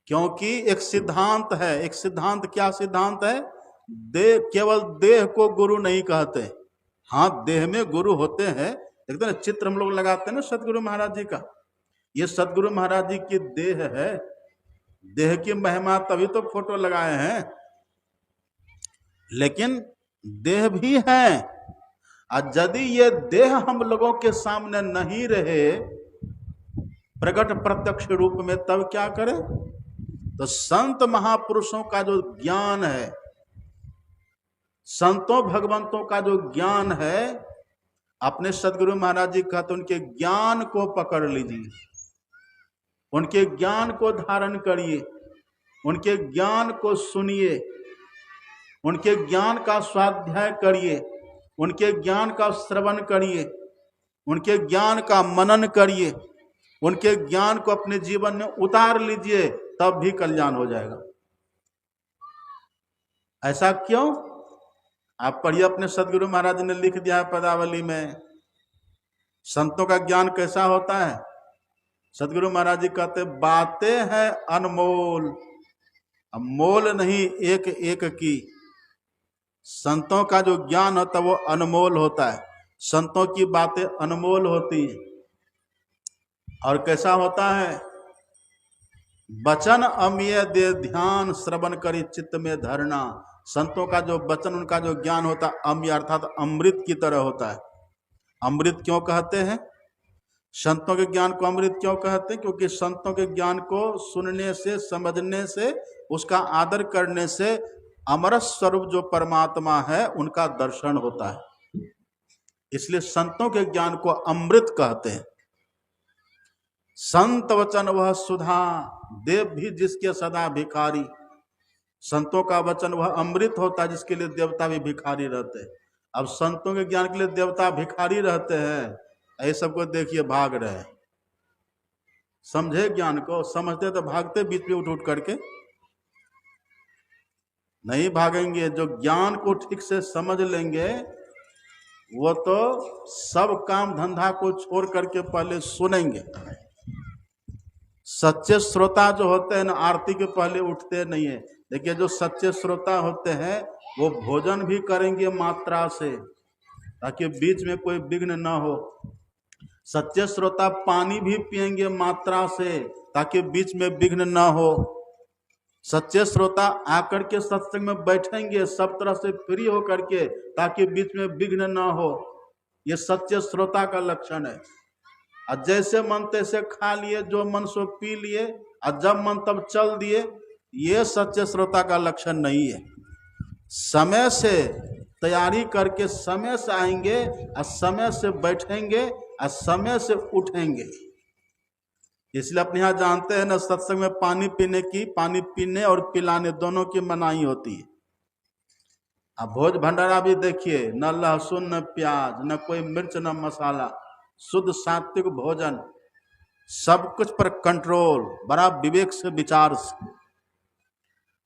A: क्योंकि एक सिद्धांत है, एक सिद्धांत, क्या सिद्धांत है? देह, केवल देह को गुरु नहीं कहते। हाँ, देह में गुरु होते हैं। देखते ना चित्र हम लोग लगाते हैं ना सदगुरु महाराज जी का, ये सदगुरु महाराज जी की देह है, देह की महिमा तभी तो फोटो लगाए हैं। लेकिन देह भी है, और यदि ये देह हम लोगों के सामने नहीं रहे प्रकट प्रत्यक्ष रूप में, तब क्या करें? तो संत महापुरुषों का जो ज्ञान है, संतों भगवंतों का जो ज्ञान है, अपने सदगुरु महाराज जी कहते उनके ज्ञान को पकड़ लीजिए, उनके ज्ञान को धारण करिए, उनके ज्ञान को सुनिए, उनके ज्ञान का स्वाध्याय करिए, उनके ज्ञान का श्रवण करिए, उनके ज्ञान का मनन करिए, उनके ज्ञान को अपने जीवन में उतार लीजिए, तब भी कल्याण हो जाएगा। ऐसा क्यों? आप पढ़िए, अपने सदगुरु महाराज ने लिख दिया है पदावली में, संतों का ज्ञान कैसा होता है। सदगुरु महाराज जी कहते बातें हैं अनमोल, अब मोल नहीं एक एक की। संतों का जो ज्ञान होता है वो अनमोल होता है, संतों की बातें अनमोल होती हैं। और कैसा होता है? वचन अमीय दे ध्यान, श्रवण करी चित्त में धरना। संतों का जो वचन, उनका जो ज्ञान होता है अम्य अर्थात अमृत की तरह होता है। अमृत क्यों कहते हैं? संतों के ज्ञान को अमृत क्यों कहते हैं? क्योंकि संतों के ज्ञान को सुनने से, समझने से, उसका आदर करने से अमर स्वरूप जो परमात्मा है उनका दर्शन होता है। इसलिए संतों के ज्ञान को अमृत कहते हैं। संत वचन वह सुधा, देव भी जिसके सदा भिखारी। संतों का वचन वह अमृत होता है जिसके लिए देवता भी भिखारी रहते हैं। अब संतों के ज्ञान के लिए देवता भिखारी रहते हैं, ऐसे सबको देखिए भाग रहे हैं। समझे ज्ञान को? समझते तो भागते बीच में उठ उठ करके, नहीं भागेंगे। जो ज्ञान को ठीक से समझ लेंगे वो तो सब काम धंधा को छोड़ करके पहले सुनेंगे। सच्चे श्रोता जो होते हैं ना, आरती के पहले उठते नहीं है। देखिए, जो सच्चे श्रोता होते हैं वो भोजन भी करेंगे मात्रा से, ताकि बीच में कोई विघ्न न हो। सच्चे श्रोता पानी भी पिएंगे मात्रा से, ताकि बीच में विघ्न न हो। सच्चे श्रोता आकर के सत्संग में बैठेंगे सब तरह से फ्री होकर के, ताकि बीच में विघ्न न हो। ये सच्चे श्रोता का लक्षण है। और जैसे मन तैसे खा लिए, जो मन सो पी लिए, और जब मन तब चल दिए, ये सच्चे श्रोता का लक्षण नहीं है। समय से तैयारी करके समय से आएंगे, और समय से बैठेंगे, और समय से उठेंगे। इसलिए अपने यहाँ जानते हैं ना, सत्संग में पानी पीने और पिलाने दोनों की मनाही होती है। अब भोज भंडारा भी देखिए, न लहसुन न प्याज, न कोई मिर्च न मसाला, शुद्ध सात्विक भोजन, सब कुछ पर कंट्रोल, बड़ा विवेक से, विचार से।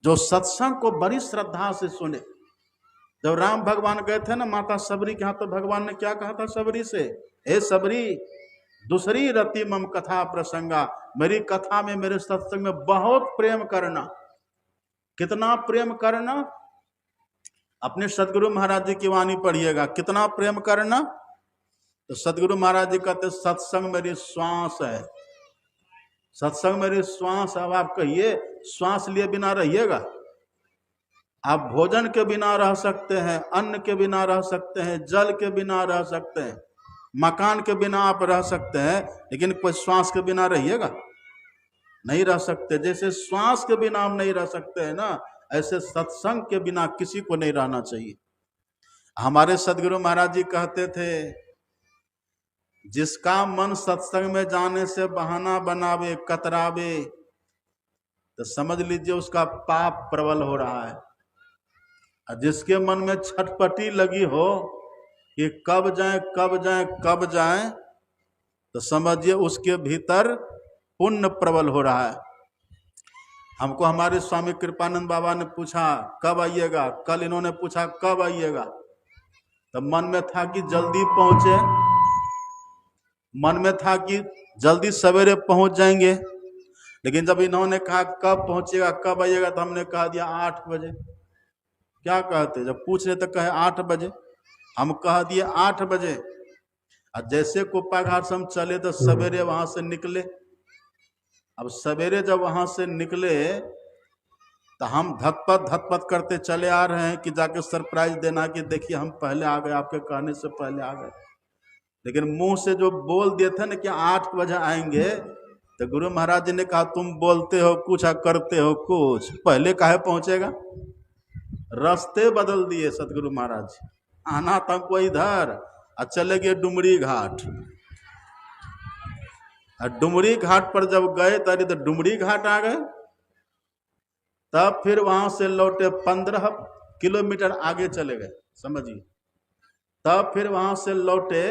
A: जो सत्संग को बड़ी श्रद्धा से सुने। जब राम भगवान गए थे ना माता सबरी के यहाँ, तो भगवान ने क्या कहा था सबरी से? हे सबरी, दूसरी रति मम कथा प्रसंगा, मेरी कथा में, मेरे सत्संग में बहुत प्रेम करना। कितना प्रेम करना? अपने सदगुरु महाराज जी की वाणी पढ़िएगा, कितना प्रेम करना। तो सदगुरु महाराज जी कहते सत्संग मेरी श्वास है, सत्संग मेरी श्वास। अब आप कहिए, श्वास लिए बिना रहिएगा? आप भोजन के बिना रह सकते हैं, अन्न के बिना रह सकते हैं, जल के बिना रह सकते हैं, मकान के बिना आप रह सकते हैं, लेकिन कोई श्वास के बिना रहिएगा? नहीं रह सकते। जैसे श्वास के बिना हम नहीं रह सकते हैं ना, ऐसे सत्संग के बिना किसी को नहीं रहना चाहिए। हमारे सदगुरु महाराज जी कहते थे, जिसका मन सत्संग में जाने से बहाना बनावे, कतरावे, तो समझ लीजिए उसका पाप प्रबल हो रहा है। और जिसके मन में छटपटी लगी हो कि कब जाए कब जाए कब जाए, तो समझिए उसके भीतर पुण्य प्रबल हो रहा है। हमको हमारे स्वामी कृपानंद बाबा ने पूछा कब आइएगा, कल इन्होंने पूछा कब आइएगा, तो मन में था कि जल्दी पहुंचे, मन में था कि जल्दी सवेरे पहुंच जाएंगे। लेकिन जब इन्होंने कहा कब पहुंचेगा, कब आइएगा, तो हमने कह दिया 8 बजे। क्या कहते? जब पूछ रहे तो कहे 8 बजे, हम कह दिए 8 बजे। और जैसे कुप्पा घाट से हम चले तो सवेरे वहां से निकले। अब सवेरे जब वहां से निकले तो हम धतपत करते चले आ रहे हैं कि जाके सरप्राइज देना कि देखिए हम पहले आ गए, आपके कहने से पहले आ गए। लेकिन मुंह से जो बोल दिए थे ना कि 8 बजे आएंगे, तो गुरु महाराज जी ने कहा तुम बोलते हो कुछ और करते हो कुछ, पहले काहे पहुंचेगा? रास्ते बदल दिए सतगुरु महाराज। आना था को इधर और चले गए डुमरी घाट। और डुमरी घाट पर जब गए तभी तो डुमरी घाट आ गए। तब फिर वहां से लौटे 15 किलोमीटर आगे चले गए, समझिए। तब फिर वहां से लौटे,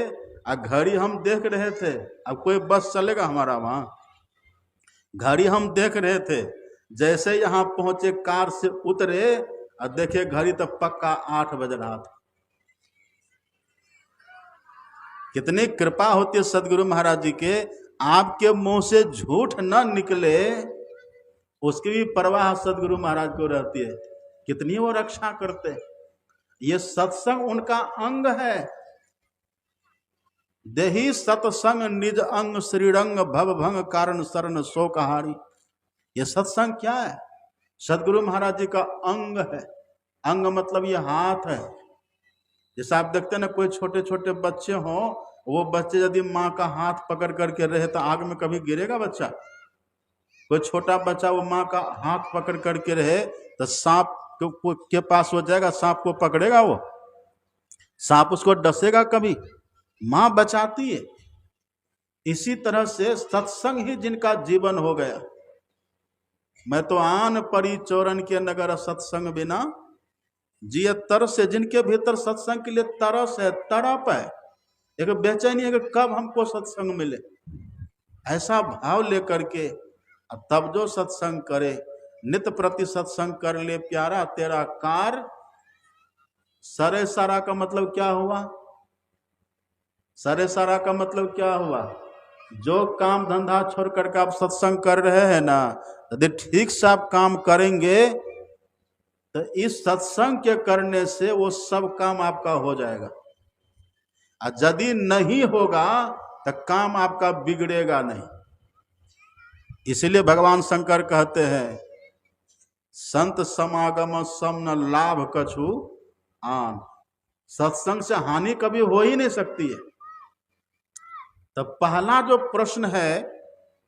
A: घड़ी हम देख रहे थे, अब कोई बस चलेगा हमारा वहां? घड़ी हम देख रहे थे। जैसे यहाँ पहुंचे कार से उतरे और देखे घड़ी तो पक्का 8 बज रहा था। कितनी कृपा होती है सदगुरु महाराज जी के, आपके मुंह से झूठ न निकले उसकी भी परवाह सदगुरु महाराज को रहती है। कितनी वो रक्षा करते हैं। ये सत्संग उनका अंग है। देही सत्संग निज अंग श्रीरंग भव भंग कारण शरण शोकहारी। ये सत्संग क्या है? सदगुरु महाराज जी का अंग है। अंग मतलब ये हाथ है। जैसे आप देखते हैं ना, कोई छोटे छोटे बच्चे हों, वो बच्चे यदि माँ का हाथ पकड़ करके रहे तो आग में कभी गिरेगा बच्चा? कोई छोटा बच्चा वो माँ का हाथ पकड़ करके रहे तो सांप के पास हो जाएगा, सांप को पकड़ेगा, वो सांप उसको डसेगा कभी? माँ बचाती है। इसी तरह से सत्संग ही जिनका जीवन हो गया। मैं तो आन परी चोरन के नगर सत्संग बिना जिये तरस से, जिनके भीतर सत्संग के लिए तरस है, तड़प है, एक बेचैनी है कि कब हमको सत्संग मिले, ऐसा भाव लेकर के तब जो सत्संग करे, नित्य प्रति सत्संग कर ले प्यारा तेरा कार। सरे सारा का मतलब क्या हुआ? सरे सारा का मतलब क्या हुआ? जो काम धंधा छोड़ करके आप सत्संग कर रहे हैं ना, यदि ठीक से आप काम करेंगे तो इस सत्संग के करने से वो सब काम आपका हो जाएगा। और यदि नहीं होगा तो काम आपका बिगड़ेगा नहीं। इसलिए भगवान शंकर कहते हैं, संत समागम सम न लाभ कछु आन। सत्संग से हानि कभी हो ही नहीं सकती है। तो पहला जो प्रश्न है,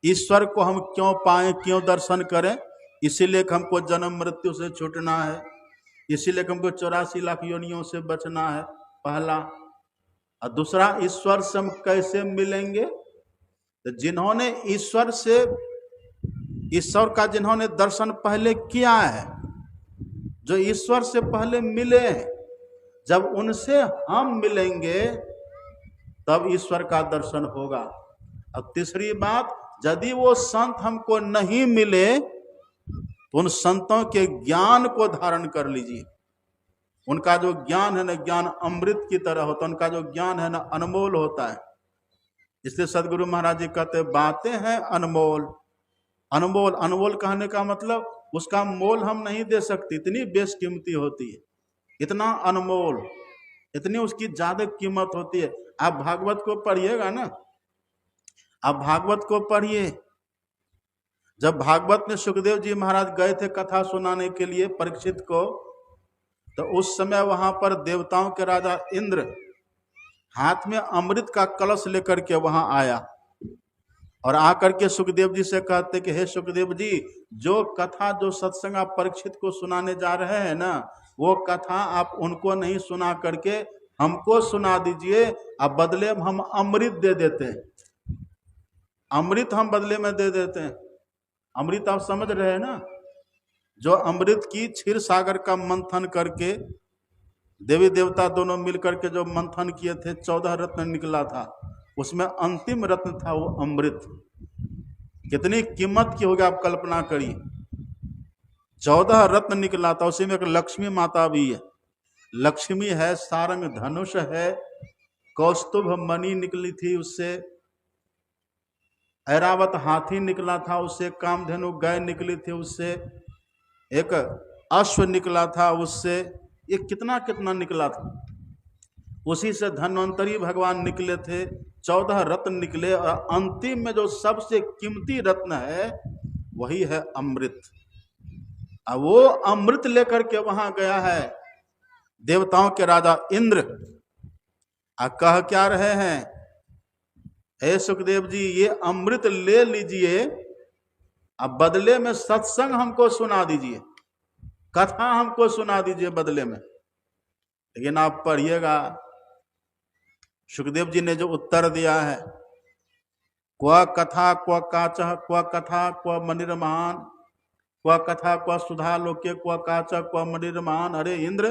A: ईश्वर को हम क्यों पाएं, क्यों दर्शन करें? इसीलिए हमको जन्म मृत्यु से छूटना है, इसीलिए हमको 84 लाख योनियों से बचना है, पहला। और दूसरा, ईश्वर से हम कैसे मिलेंगे? तो जिन्होंने ईश्वर का जिन्होंने दर्शन पहले किया है, जो ईश्वर से पहले मिले हैं, जब उनसे हम मिलेंगे तब ईश्वर का दर्शन होगा। अब तीसरी बात, यदि वो संत हमको नहीं मिले तो उन संतों के ज्ञान को धारण कर लीजिए। उनका जो ज्ञान है ना, ज्ञान अमृत की तरह होता है। उनका जो ज्ञान है ना, अनमोल होता है। इसलिए सदगुरु महाराज जी कहते, बातें हैं अनमोल। अनमोल, अनमोल कहने का मतलब उसका मोल हम नहीं दे सकते, इतनी बेशकीमती होती है, इतना अनमोल, इतनी उसकी ज्यादा कीमत होती है। आप भागवत को पढ़िएगा ना, आप भागवत को पढ़िए। जब भागवत में सुखदेव जी महाराज गए थे कथा सुनाने के लिए परीक्षित को, तो उस समय वहां पर देवताओं के राजा इंद्र हाथ में अमृत का कलश लेकर के वहां आया और आकर के सुखदेव जी से कहते कि हे सुखदेव जी, जो कथा, जो सत्संग आप परीक्षित को सुनाने जा रहे हैं ना, वो कथा आप उनको नहीं सुना करके हमको सुना दीजिए, अब बदले में हम अमृत दे देते हैं। अमृत हम बदले में दे देते हैं। अमृत आप समझ रहे हैं ना, जो अमृत की क्षीर सागर का मंथन करके देवी देवता दोनों मिलकर के जो मंथन किए थे, 14 रत्न निकला था, उसमें अंतिम रत्न था वो अमृत। कितनी कीमत की होगी आप कल्पना करिए। 14 रत्न निकला था, उसी में एक लक्ष्मी माता भी है। लक्ष्मी है, सारंग धनुष है, कौस्तुभ मणि निकली थी उससे, ऐरावत हाथी निकला था उससे, कामधेनु गाय निकली थी उससे, एक अश्व निकला था उससे, ये कितना कितना निकला था। उसी से धन्वंतरी भगवान निकले थे, 14 रत्न निकले, और अंतिम में जो सबसे कीमती रत्न है वही है अमृत। अब वो अमृत लेकर के वहां गया है देवताओं के राजा इंद्र। कह क्या रहे हैं, हे सुखदेव जी, ये अमृत ले लीजिए, अब बदले में सत्संग हमको सुना दीजिए। कथा हमको सुना दीजिए बदले में। लेकिन आप पढ़िएगा सुखदेव जी ने जो उत्तर दिया है, क्व कथा क्व काच क्व कथा क्व मणिर्महान, क्व कथा क्व सुधा लोके क्व काच क्व मणिर्महान। अरे इंद्र,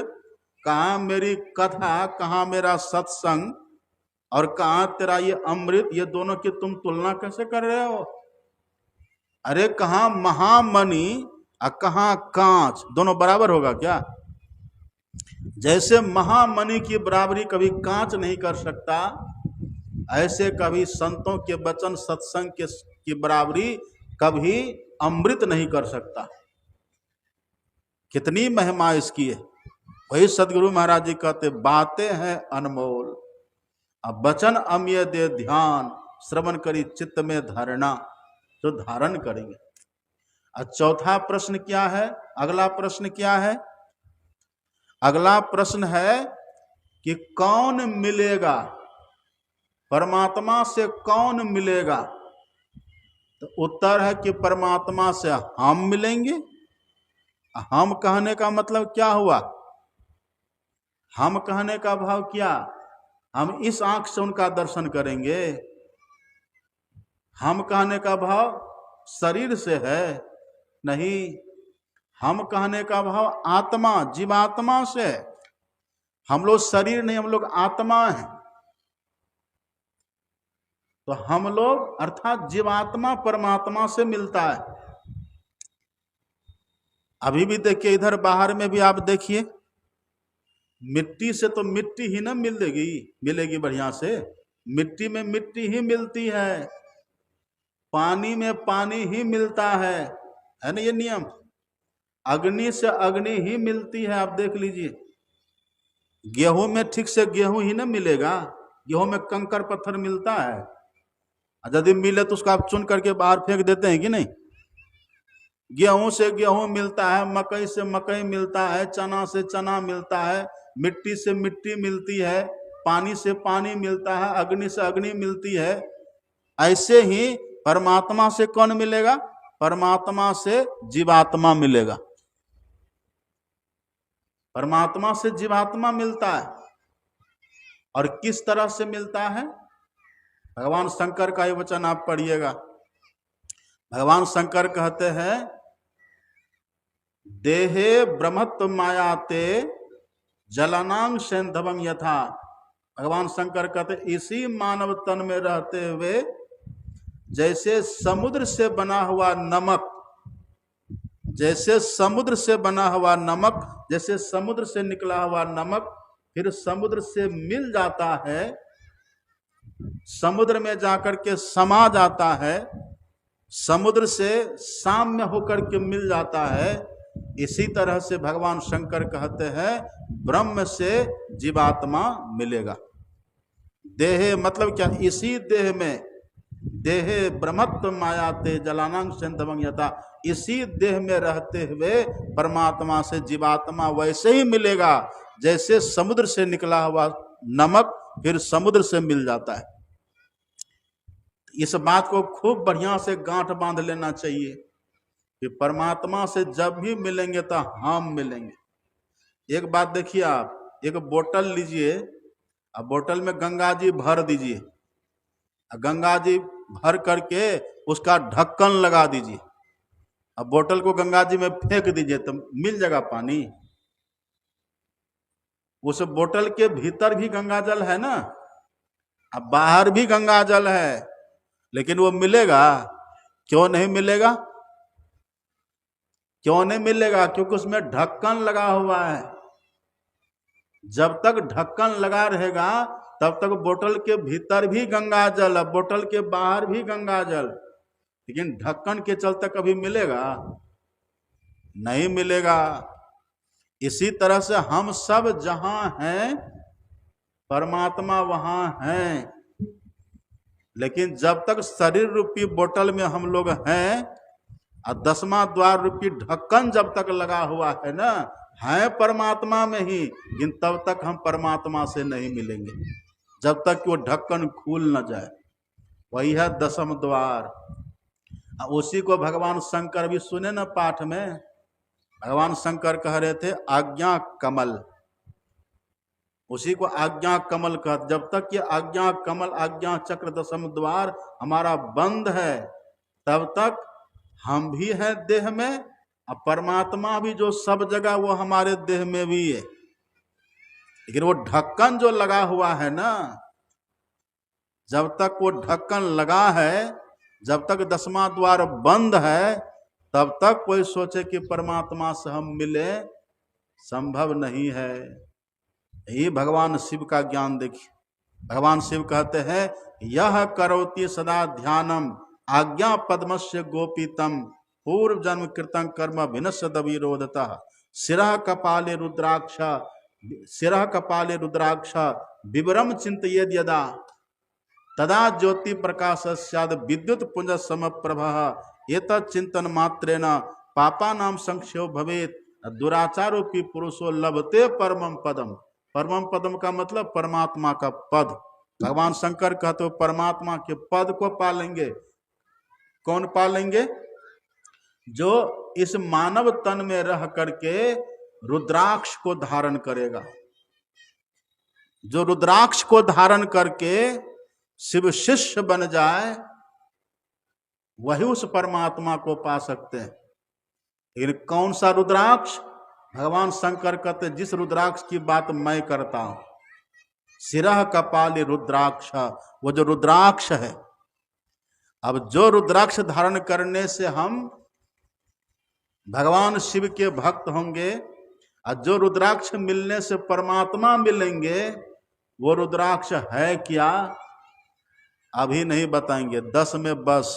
A: कहाँ मेरी कथा, कहाँ मेरा सत्संग और कहाँ तेरा ये अमृत, ये दोनों की तुम तुलना कैसे कर रहे हो? अरे कहाँ महामणि और कहाँ कांच, दोनों बराबर होगा क्या? जैसे महामणि की बराबरी कभी कांच नहीं कर सकता, ऐसे कभी संतों के वचन सत्संग की बराबरी कभी अमृत नहीं कर सकता। कितनी महिमा इसकी है। वही सदगुरु महाराज जी कहते, बातें हैं अनमोल, अब वचन अम्य दे ध्यान, श्रवण करी चित्त में धारणा, जो धारण करेंगे। और चौथा प्रश्न क्या है? अगला प्रश्न क्या है? अगला प्रश्न है कि कौन मिलेगा, परमात्मा से कौन मिलेगा? तो उत्तर है कि परमात्मा से हम मिलेंगे। हम कहने का मतलब क्या हुआ? हम कहने का भाव क्या? हम इस आंख से उनका दर्शन करेंगे। हम कहने का भाव शरीर से है? नहीं, हम कहने का भाव आत्मा, जीवात्मा से। हम लोग शरीर नहीं, हम लोग आत्मा हैं। तो हम लोग अर्थात जीवात्मा परमात्मा से मिलता है। अभी भी देखिए, इधर बाहर में भी आप देखिए, मिट्टी से तो मिट्टी ही ना मिलेगी बढ़िया से। मिट्टी में मिट्टी ही मिलती है, पानी में पानी ही मिलता है ना ये नियम। अग्नि से अग्नि ही मिलती है। आप देख लीजिए, गेहूं में ठीक से गेहूं ही ना मिलेगा, गेहूं में कंकर पत्थर मिलता है। यदि मिले तो उसको आप चुन करके बाहर फेंक देते हैं कि नहीं? गेहूं से गेहूं मिलता है, मकई से मकई मिलता है, चना से चना मिलता है, मिट्टी से मिट्टी मिलती है, पानी से पानी मिलता है, अग्नि से अग्नि मिलती है। ऐसे ही परमात्मा से कौन मिलेगा? परमात्मा से जीवात्मा मिलेगा। परमात्मा से जीवात्मा मिलता है। और किस तरह से मिलता है? भगवान शंकर का ये वचन आप पढ़िएगा। भगवान शंकर कहते हैं, देहे ब्रह्मत्व मायाते जलानांग सेंधवं यथा। भगवान शंकर कहते, इसी मानव तन में रहते हुए जैसे समुद्र से बना हुआ नमक, जैसे समुद्र से बना हुआ नमक, जैसे समुद्र से निकला हुआ नमक फिर समुद्र से मिल जाता है, समुद्र में जाकर के समा जाता है, समुद्र से साम्य होकर के मिल जाता है। इसी तरह से भगवान शंकर कहते हैं, ब्रह्म से जीवात्मा मिलेगा। देहे मतलब क्या? इसी देह में, देहे ब्रह्मत्व मायाते जलानांग सेंधवं यथा, इसी देह में रहते हुए परमात्मा से जीवात्मा वैसे ही मिलेगा जैसे समुद्र से निकला हुआ नमक फिर समुद्र से मिल जाता है। इस बात को खूब बढ़िया से गांठ बांध लेना चाहिए कि परमात्मा से जब भी मिलेंगे तो हम मिलेंगे। एक बात देखिए, आप एक बोतल लीजिए, अब बोतल में गंगा जी भर दीजिए, गंगा जी भर करके उसका ढक्कन लगा दीजिए, अब बोतल को गंगा जी में फेंक दीजिए तो मिल जाएगा पानी? उस बोतल के भीतर भी गंगा जल है ना, अब बाहर भी गंगा जल है, लेकिन वो मिलेगा? क्यों नहीं मिलेगा? क्यों नहीं मिलेगा? क्योंकि उसमें ढक्कन लगा हुआ है। जब तक ढक्कन लगा रहेगा तब तक बोतल के भीतर भी गंगा जल, बोतल के बाहर भी गंगा जल, लेकिन ढक्कन के चलते कभी मिलेगा? नहीं मिलेगा। इसी तरह से हम सब जहां हैं परमात्मा वहां हैं, लेकिन जब तक शरीर रूपी बोतल में हम लोग हैं और 10वां द्वार रूपी ढक्कन जब तक लगा हुआ है ना, है परमात्मा में ही, लेकिन तब तक हम परमात्मा से नहीं मिलेंगे जब तक कि वो ढक्कन खुल न जाए। वही है 10वां द्वार। उसी को भगवान शंकर भी सुने न पाठ में, भगवान शंकर कह रहे थे आज्ञा कमल, उसी को आज्ञा कमल कहते। जब तक ये आज्ञा कमल, आज्ञा चक्र दशम द्वार हमारा बंद है, तब तक हम भी हैं देह में, और परमात्मा भी जो सब जगह वो हमारे देह में भी है। लेकिन वो ढक्कन जो लगा हुआ है ना, जब तक वो ढक्कन लगा है, जब तक दसवां द्वार बंद है, तब तक कोई सोचे कि परमात्मा से हम मिले, संभव नहीं है। ये भगवान शिव का ज्ञान देखिए। भगवान शिव कहते हैं यह करोति सदा ध्यानम आज्ञा पद्मस्य गोपीतम पूर्व जन्म कृतं कर्म विनश्यद विरोधतः शिरः कपाले रुद्राक्ष विवरम चिंतयेद यदा तदा ज्योति प्रकाश स्याद विद्युत पुंज समप्रभः एतत् चिंतन मात्रेण पापा नाम संक्षेप भवेत दुराचारोपि पुरुषो लभते परमम पदम। परमम पदम का मतलब परमात्मा का पद। भगवान शंकर कहते हो परमात्मा के पद को पालेंगे। कौन पालेंगे? जो इस मानव तन में रह करके रुद्राक्ष को धारण करेगा। जो रुद्राक्ष को धारण करके शिव शिष्य बन जाए, वही उस परमात्मा को पा सकते हैं। लेकिन कौन सा रुद्राक्ष? भगवान शंकर कहते जिस रुद्राक्ष की बात मैं करता हूं, शिरः कपाले रुद्राक्ष, वो जो रुद्राक्ष है। अब जो रुद्राक्ष धारण करने से हम भगवान शिव के भक्त होंगे, और जो रुद्राक्ष मिलने से परमात्मा मिलेंगे, वो रुद्राक्ष है क्या अभी नहीं बताएंगे। 10 में बस